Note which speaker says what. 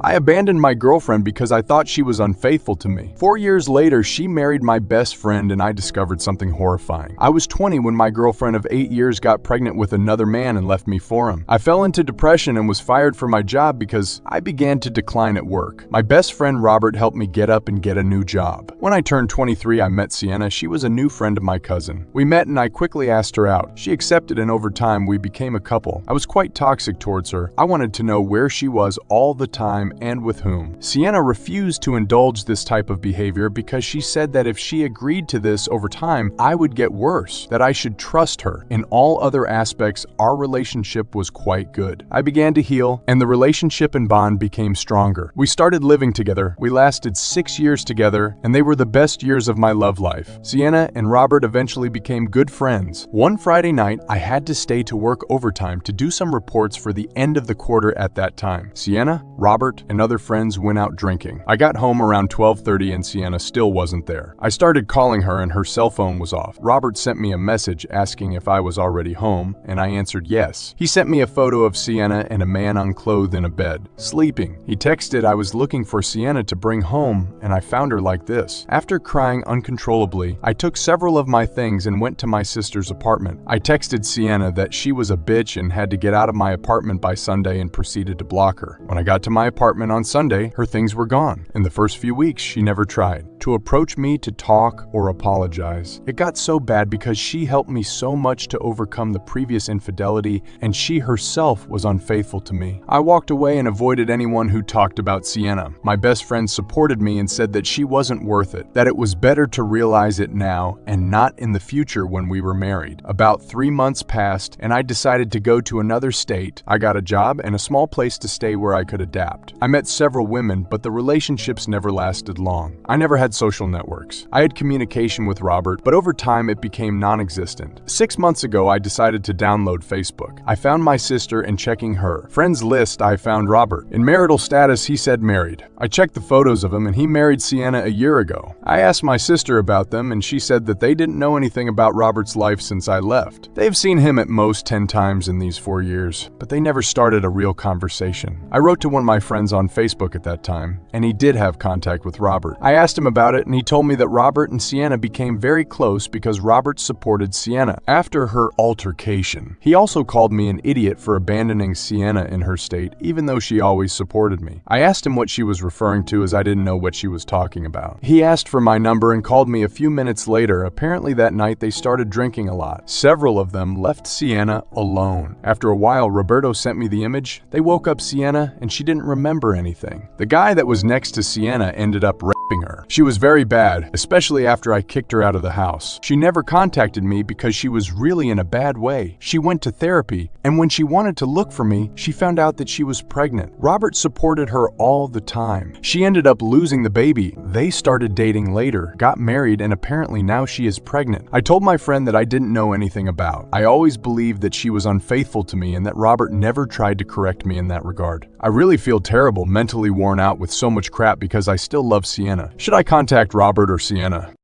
Speaker 1: I abandoned my girlfriend because I thought she was unfaithful to me. 4 years later, she married my best friend and I discovered something horrifying. I was 20 when my girlfriend of 8 years got pregnant with another man and left me for him. I fell into depression and was fired from my job because I began to decline at work. My best friend Robert helped me get up and get a new job. When I turned 23, I met Sienna. She was a new friend of my cousin. We met and I quickly asked her out. She accepted and over time we became a couple. I was quite toxic towards her. I wanted to know where she was all the time and with whom. Sienna refused to indulge this type of behavior because she said that if she agreed to this over time, I would get worse, that I should trust her. In all other aspects, our relationship was quite good. I began to heal, and the relationship and bond became stronger. We started living together. We lasted 6 years together, and they were the best years of my love life. Sienna and Robert eventually became good friends. One Friday night, I had to stay to work overtime to do some reports for the end of the quarter at that time. Sienna, Robert, and other friends went out drinking. I got home around 12:30 and Sienna still wasn't there. I started calling her and her cell phone was off. Robert sent me a message asking if I was already home, and I answered yes. He sent me a photo of Sienna and a man unclothed in a bed, sleeping. He texted I was looking for Sienna to bring home, and I found her like this. After crying uncontrollably, I took several of my things and went to my sister's apartment. I texted Sienna that she was a bitch and had to get out of my apartment by Sunday and proceeded to block her. When I got to my apartment on Sunday, her things were gone. In the first few weeks, she never tried to approach me to talk or apologize. It got so bad because she helped me so much to overcome the previous infidelity, and she herself was unfaithful to me. I walked away and avoided anyone who talked about Sienna. My best friend supported me and said that she wasn't worth it, that it was better to realize it now and not in the future when we were married. About 3 months passed, and I decided to go to another state. I got a job and a small place to stay where I could adapt. I met several women, but the relationships never lasted long. I never had social networks. I had communication with Robert, but over time it became non-existent. 6 months ago, I decided to download Facebook. I found my sister and checking her friends list, I found Robert. In marital status, he said married. I checked the photos of him and he married Sienna a year ago. I asked my sister about them and she said that they didn't know anything about Robert's life since I left. They've seen him at most 10 times in these 4 years, but they never started a real conversation. I wrote to one of my friends on Facebook at that time, and he did have contact with Robert. I asked him about it and he told me that Robert and Sienna became very close because Robert supported Sienna after her altercation. He also called me an idiot for abandoning Sienna in her state, even though she always supported me. I asked him what she was referring to as I didn't know what she was talking about. He asked for my number and called me a few minutes later. Apparently that night they started drinking a lot. Several of them left Sienna alone. After a while, Roberto sent me the image. They woke up Sienna and she didn't remember anything. The guy that was next to Sienna ended up raping her. She was very bad, especially after I kicked her out of the house. She never contacted me because she was really in a bad way. She went to therapy, and when she wanted to look for me, she found out that she was pregnant. Robert supported her all the time. She ended up losing the baby. They started dating later, got married, and apparently now she is pregnant. I told my friend that I didn't know anything about. I always believed that she was unfaithful to me and that Robert never tried to correct me in that regard. I really feel terrible, mentally worn out with so much crap because I still love Sienna. Should I contact Robert or Sienna?